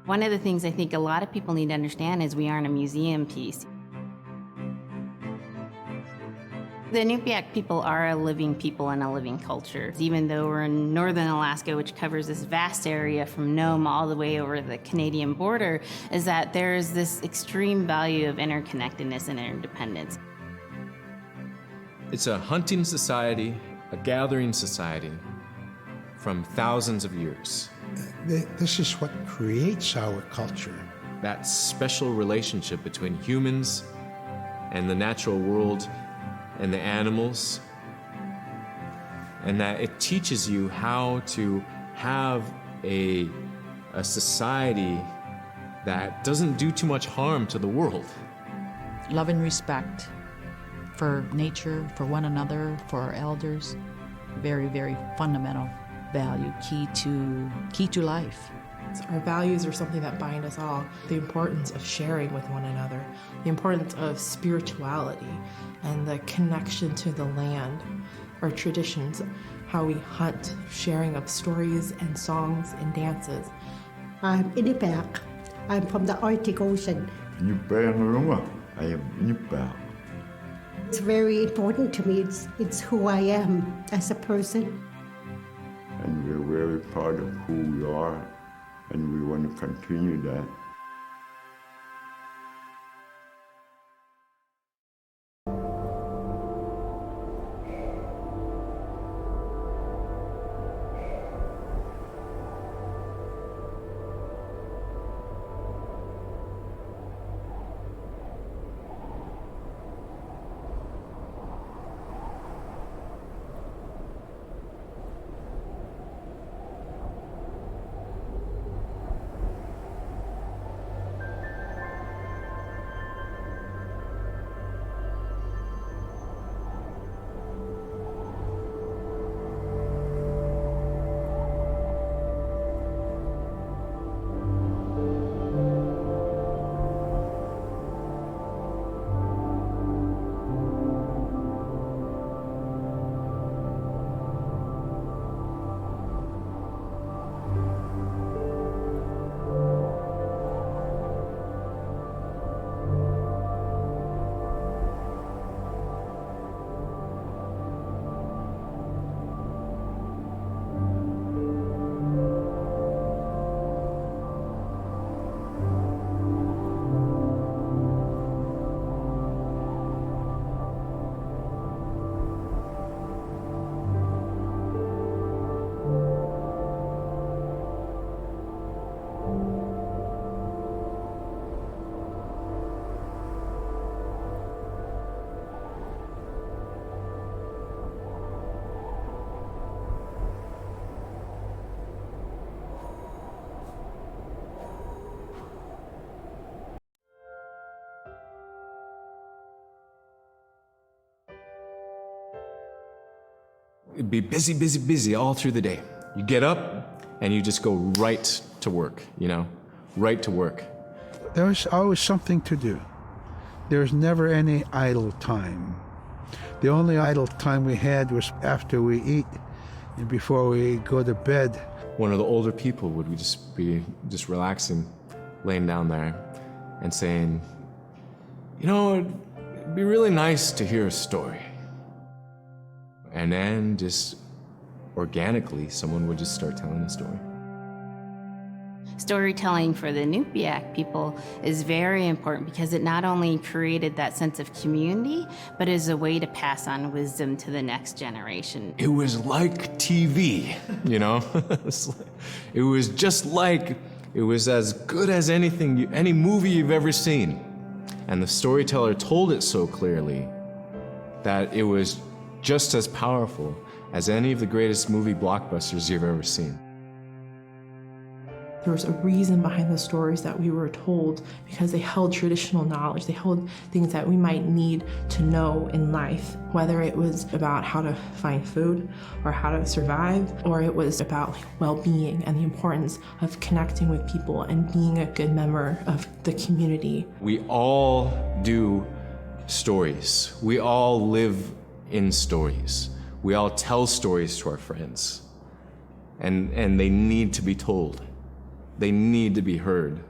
One of the things I think a lot of people need to understand is we aren't a museum piece. The Inupiaq people are a living people and a living culture. Even though we're in northern Alaska, which covers this vast area from Nome all the way over the Canadian border, is that there's this extreme value of interconnectedness and interdependence. It's a hunting society, a gathering society from thousands of years. This is what creates our culture. That special relationship between humans and the natural world and the animals, and that it teaches you how to have a society that doesn't do too much harm to the world. Love and respect for nature, for one another, for our elders. Very, very fundamental value, key to life. Our values are something that bind us all. The importance of sharing with one another, the importance of spirituality, and the connection to the land, our traditions, how we hunt, sharing of stories and songs and dances. I'm Inupiaq. I'm from the Arctic Ocean. I am Inupiaq. It's very important to me. It's who I am as a person. And we're very proud of who we are, and we want to continue that. It'd be busy, busy, busy all through the day. You get up and you just go right to work, right to work. There was always something to do. There was never any idle time. The only idle time we had was after we eat and before we go to bed. One of the older people would just be relaxing, laying down there and saying, it'd be really nice to hear a story. And then just organically, someone would just start telling a story. Storytelling for the Inupiaq people is very important because it not only created that sense of community, but is a way to pass on wisdom to the next generation. It was like TV, It was just like, it was as good as any movie you've ever seen. And the storyteller told it so clearly that it was just as powerful as any of the greatest movie blockbusters you've ever seen. There was a reason behind the stories that we were told because they held traditional knowledge. They held things that we might need to know in life, whether it was about how to find food or how to survive, or it was about well-being and the importance of connecting with people and being a good member of the community. We all do stories. We all live in stories. We all tell stories to our friends, and they need to be told. They need to be heard.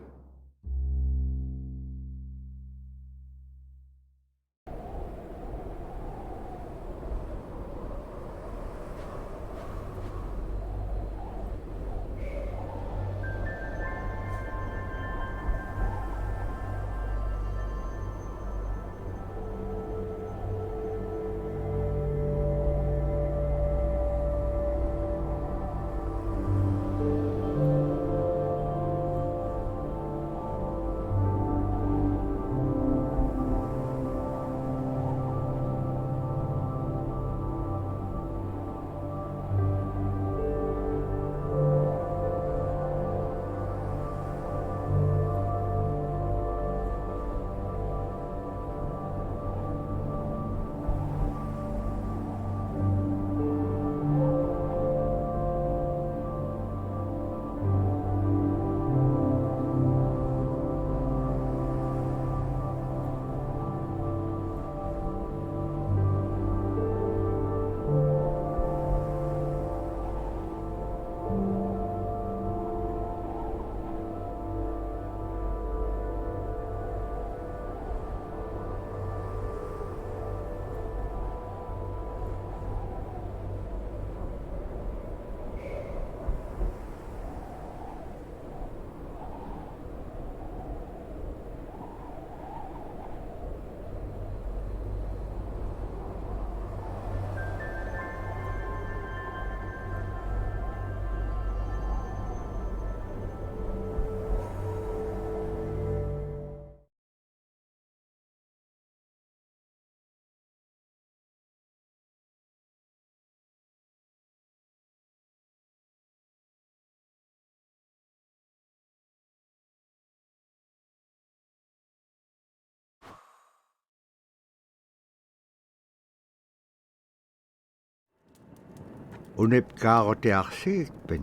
Unipkaaqutiarsiitpin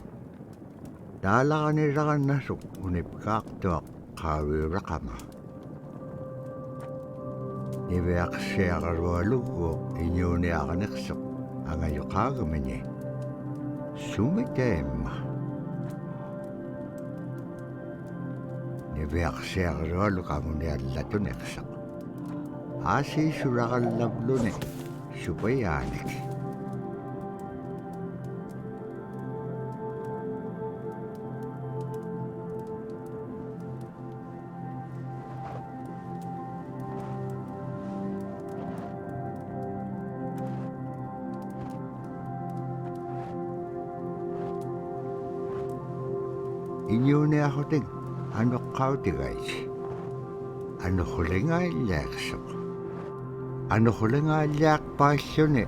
taalaqanilaqannasuk unipkaaqtuaq qaaviuraqama niviaqsiaqarualuguuq iñuuniaqaneqsuq angayoqaagamani sumiteemma niviaqsiaqarualuk amuniallatuneqsaq aasiisuraqallavluni supayaanik Iñuuniahutin anuqqautigaich anuqulingaallaaqsuq anuqulingaallaaqpaalluni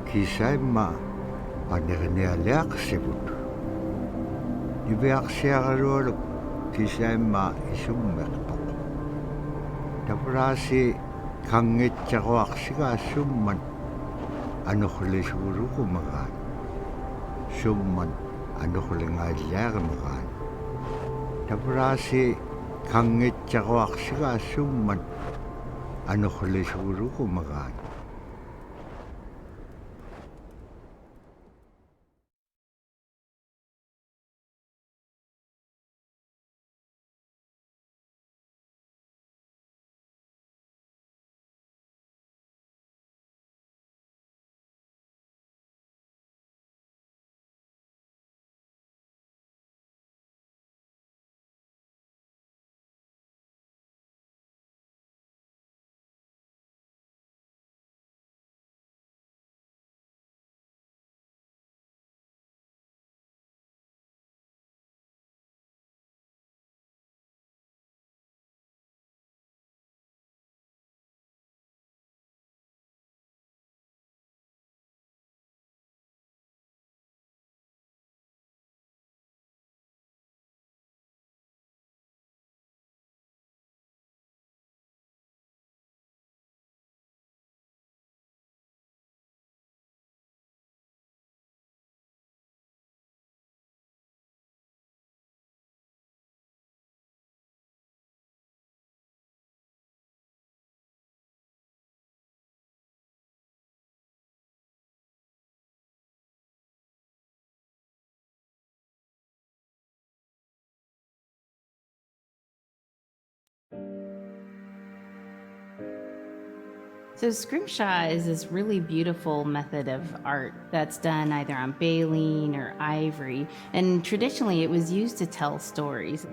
kisaimma paniqnialiaqsivut niviaqsiaqarualuk kisaimma isummeqtoq tapuraasi kangitsaquaqsigaasumman anuqlisuurukumagaan summan anuqulingaallaaqamagaan tapuraasi kangitsaquaqsigaasumman anuqlisuurukumagaan So scrimshaw is this really beautiful method of art that's done either on baleen or ivory, and traditionally it was used to tell stories.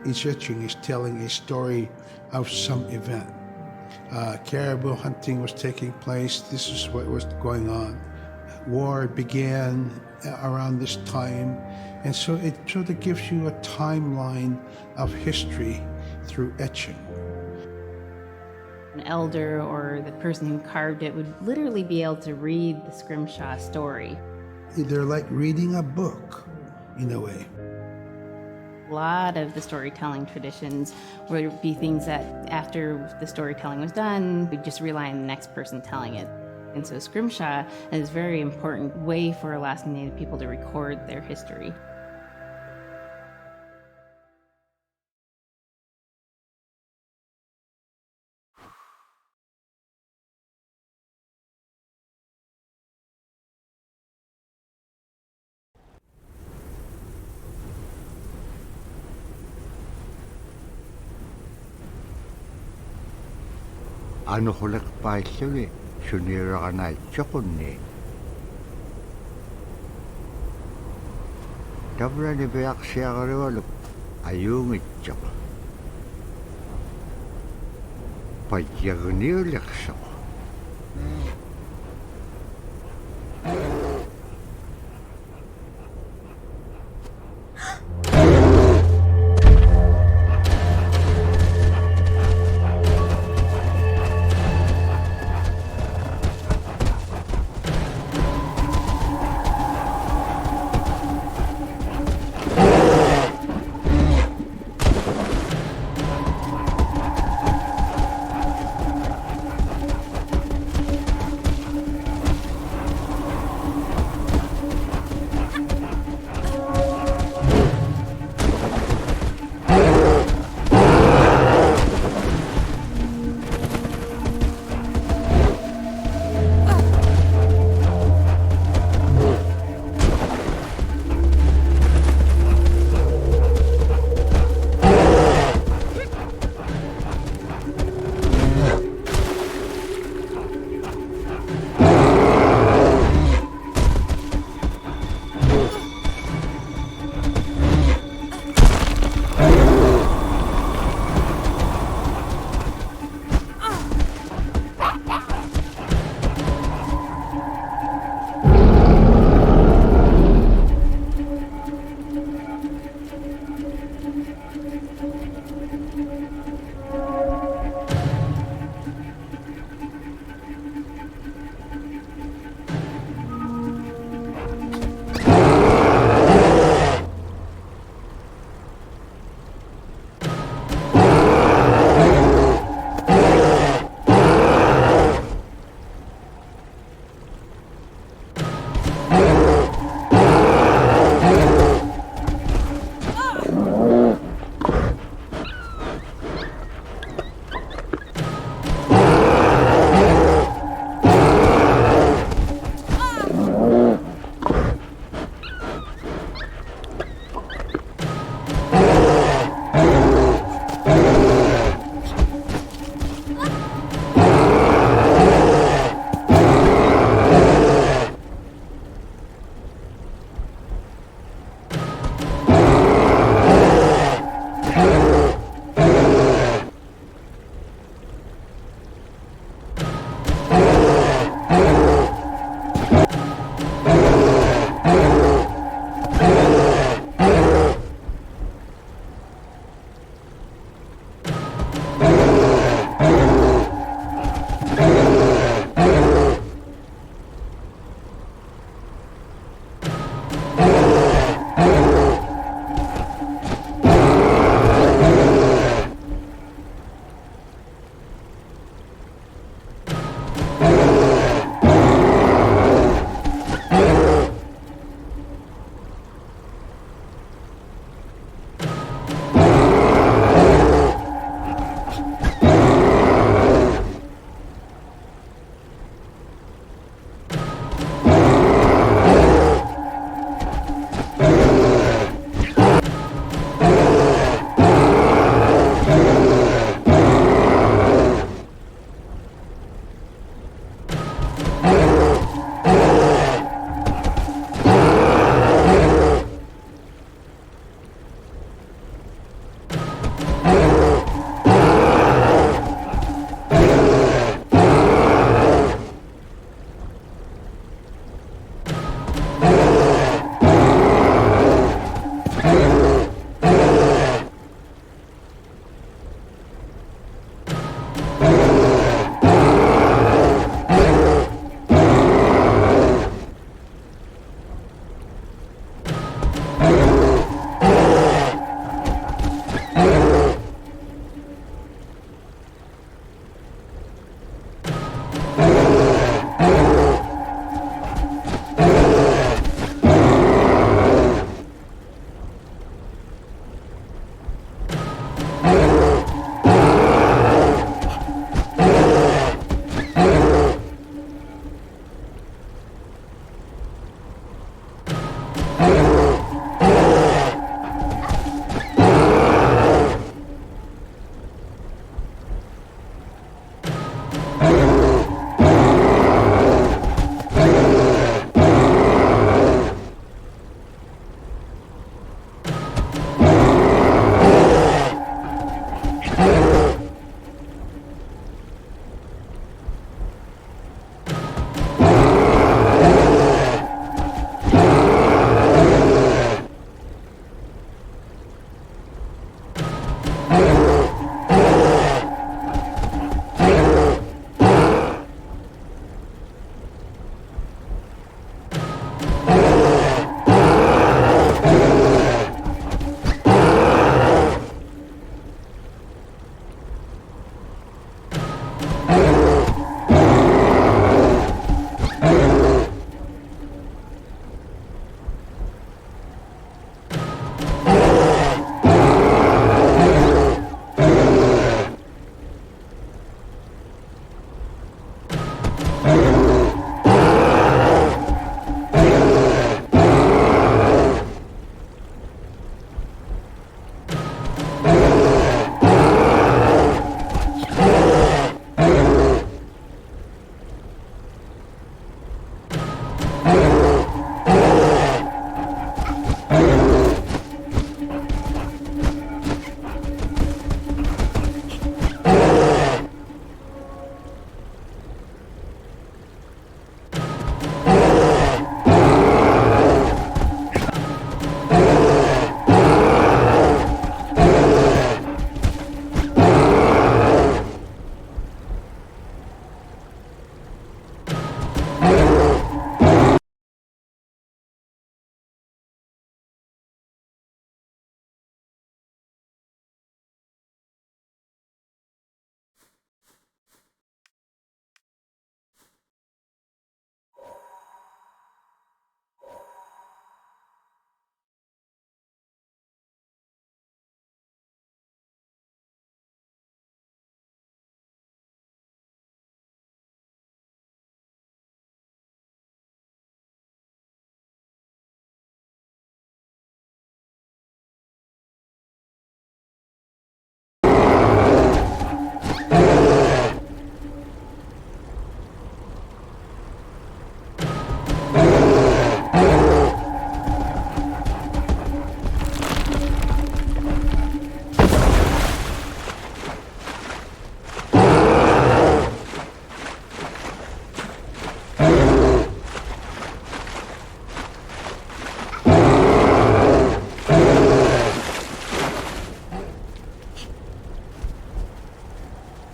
Each etching is telling a story of some event. Caribou hunting was taking place. This is what was going on. War began around this time, and so it sort of gives you a timeline of history through etching. An elder or the person who carved it would literally be able to read the scrimshaw story. They're like reading a book, in a way. A lot of the storytelling traditions would be things that after the storytelling was done, we'd just rely on the next person telling it. And so scrimshaw is a very important way for Alaskan Native people to record their history. Ano hulak pa isyawi, sunira ka na itsakon ni. Dabra ni bayak siya kariwalok, ayung itsak. Pagyagun niyo laksak.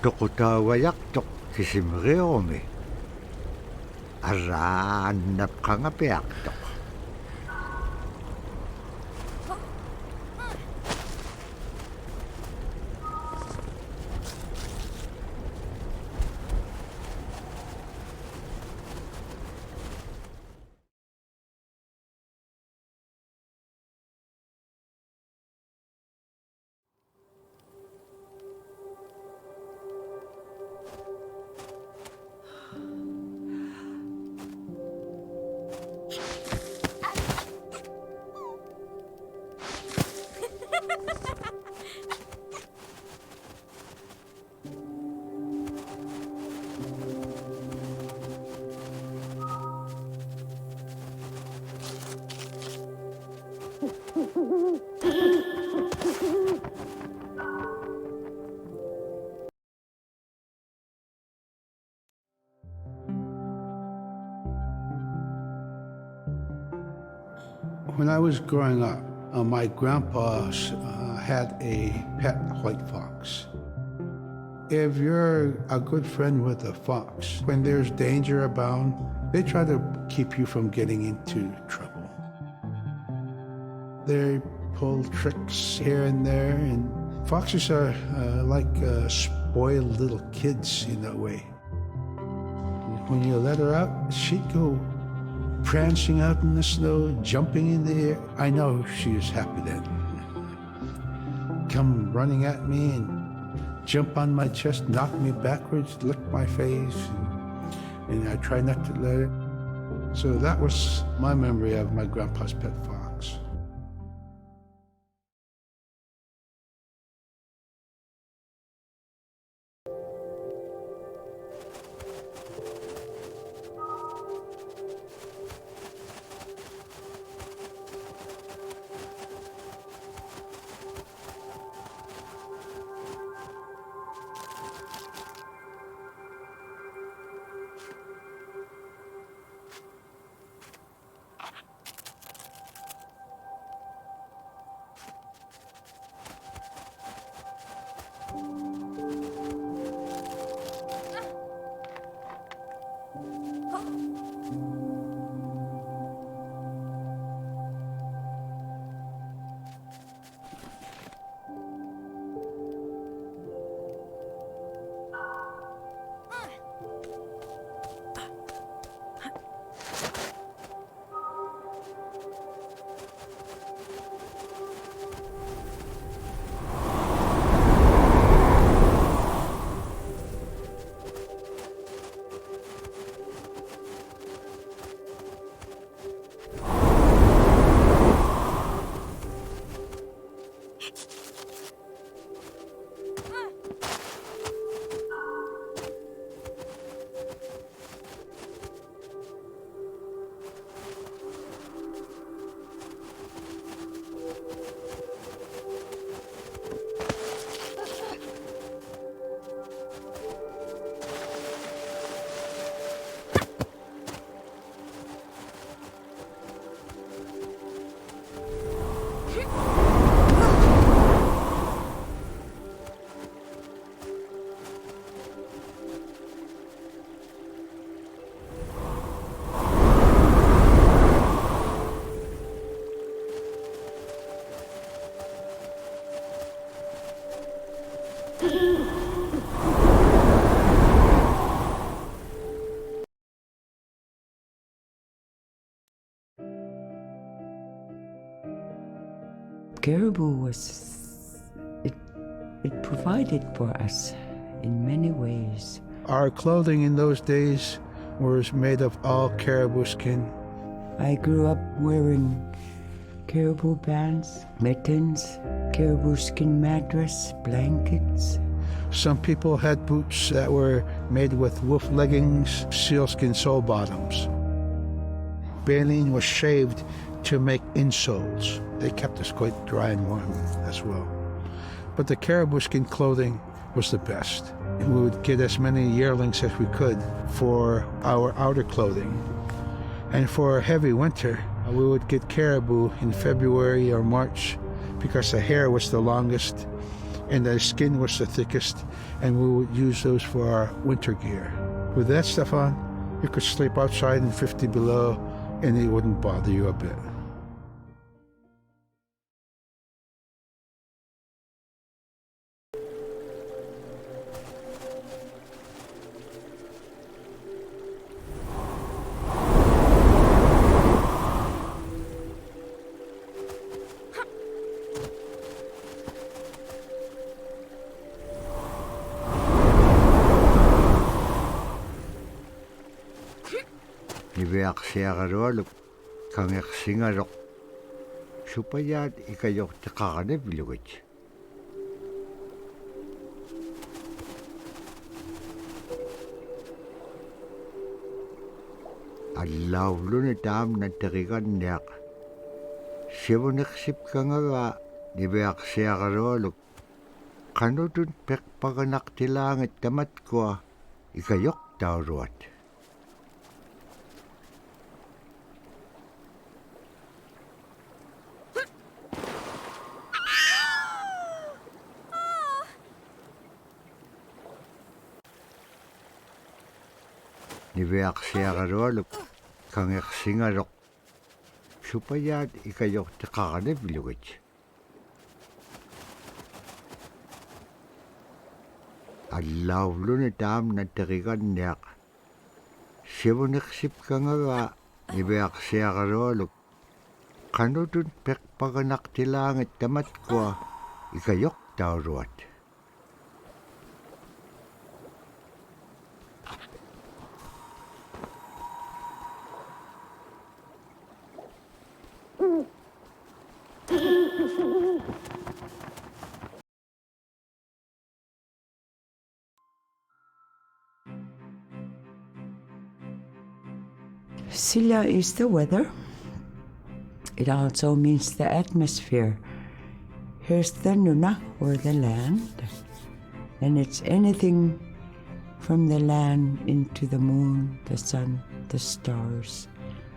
Tukutawayak-tuk sisimriumi. Araanap ka nga piyak-tuk. When I was growing up, my grandpa had a pet white fox. If you're a good friend with a fox, when there's danger abound, they try to keep you from getting into trouble. They pull tricks here and there, and foxes are like spoiled little kids in a way. When you let her out, she'd go prancing out in the snow, jumping in the air. I know she was happy then. Come running at me and jump on my chest, knock me backwards, lick my face, and I try not to let it. So that was my memory of my grandpa's pet fox. Caribou it provided for us in many ways. Our clothing in those days was made of all caribou skin. I grew up wearing caribou pants, mittens, caribou skin mattress, blankets. Some people had boots that were made with wolf leggings, sealskin sole bottoms. Baleen was shaved to make insoles. They kept us quite dry and warm as well. But the caribou skin clothing was the best. And we would get as many yearlings as we could for our outer clothing. And for a heavy winter, we would get caribou in February or March because the hair was the longest and the skin was the thickest, and we would use those for our winter gear. With that stuff on, you could sleep outside in 50 below and it wouldn't bother you a bit. Niveaksiagarualuk kangersingalok supayat ikayok tiqaqane bilugit. Allaulune taam natteriganniaq sivuneqsip kangaga niveaksiagarualuk qanutun peqpaganaqtilaangat tamatkua ikayok tauruat. Niveaksiagarualuk kangersingalok supayat ikayok tiqaqane bilugit. Allaulune taam natteriganniaq sivuneqsip kangaga niveaksiagarualuk qanutun peqpaganaqtilaangat tamatkua ikayok tauruat. Sila is the weather. It also means the atmosphere. Here's the Nuna, or the land. And it's anything from the land into the moon, the sun, the stars.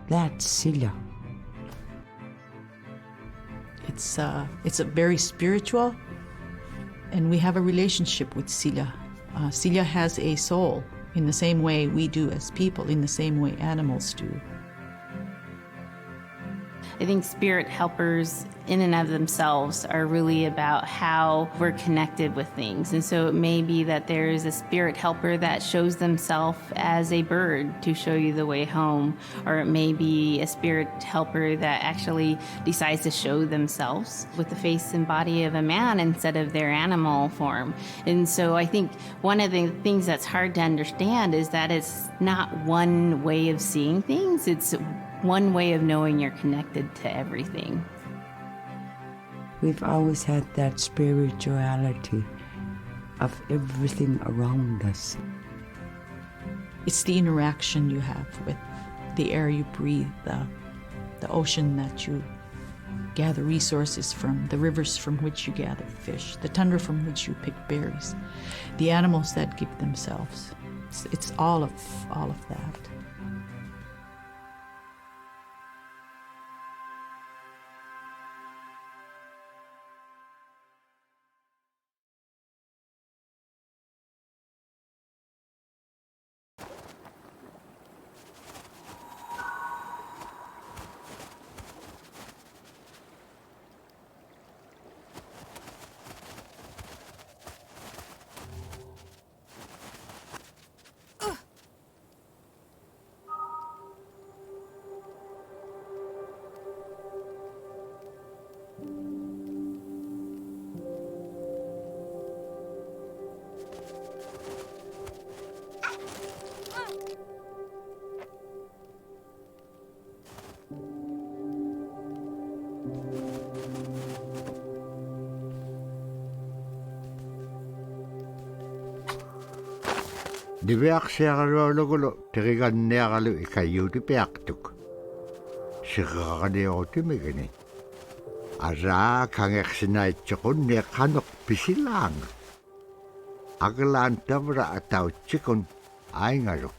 That's Sila. It's a very spiritual, and we have a relationship with Sila. Sila has a soul in the same way we do as people, in the same way animals do. I think spirit helpers in and of themselves are really about how we're connected with things. And so it may be that there is a spirit helper that shows themselves as a bird to show you the way home, or it may be a spirit helper that actually decides to show themselves with the face and body of a man instead of their animal form. And so I think one of the things that's hard to understand is that it's not one way of seeing things, it's one way of knowing you're connected to everything. We've always had that spirituality of everything around us. It's the interaction you have with the air you breathe, the ocean that you gather resources from, the rivers from which you gather fish, the tundra from which you pick berries, the animals that give themselves. It's all of that. Diviaksiaqalualuгulu teriganniaqalu ikayuuti piaqtuk. Siqaqaniutimigini. Araa kangeqsinaitsequnni qanuq pisilaanga. Aglaan tavra atautsikun aingaluk.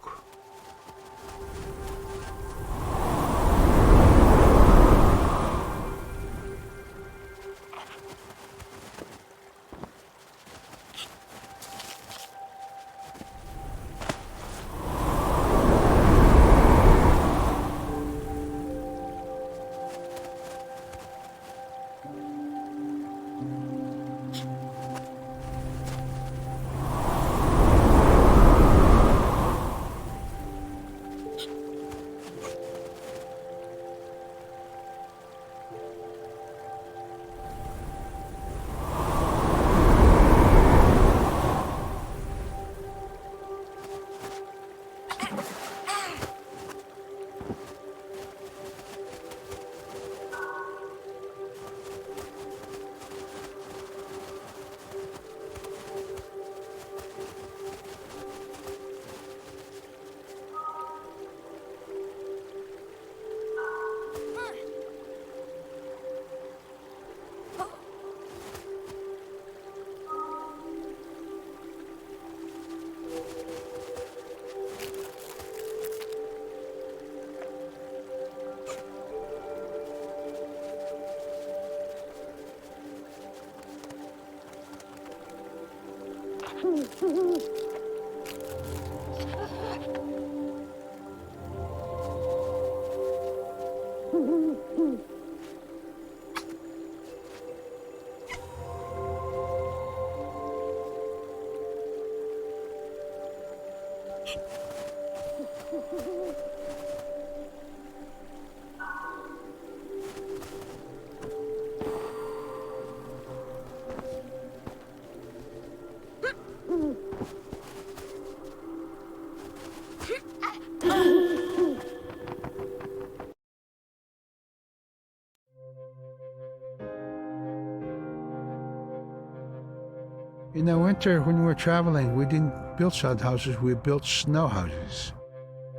In the winter, when we were traveling, we didn't build sod houses, we built snow houses.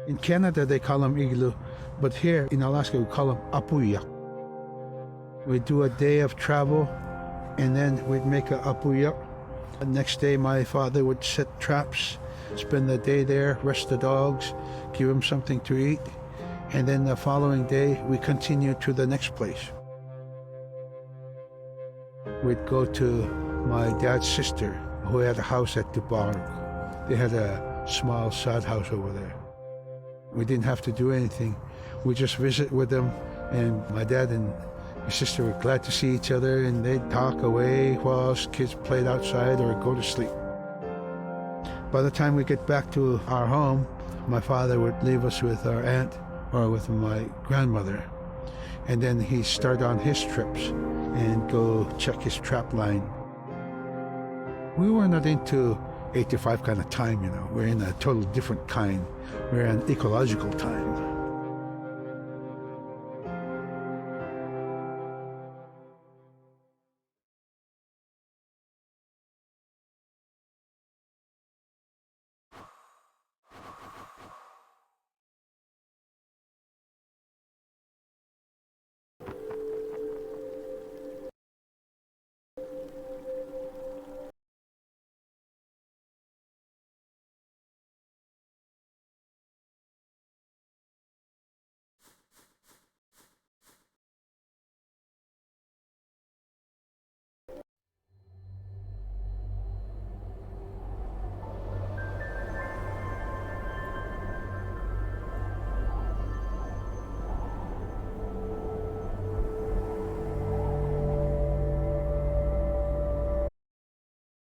In Canada, they call them igloo, but here in Alaska, we call them apuya. We do a day of travel, and then we'd make a apuya. The next day, my father would set traps, spend the day there, rest the dogs, give them something to eat, and then the following day, we continue to the next place. We'd go to my dad's sister, who had a house at Dubaruk. They had a small sod house over there. We didn't have to do anything. We just visit with them, and my dad and his sister were glad to see each other, and they'd talk away while us kids played outside or go to sleep. By the time we get back to our home, my father would leave us with our aunt or with my grandmother, and then he'd start on his trips and go check his trap line. We were not into 8 to 5 kind of time, you know. We're in a totally different kind. We're in ecological time.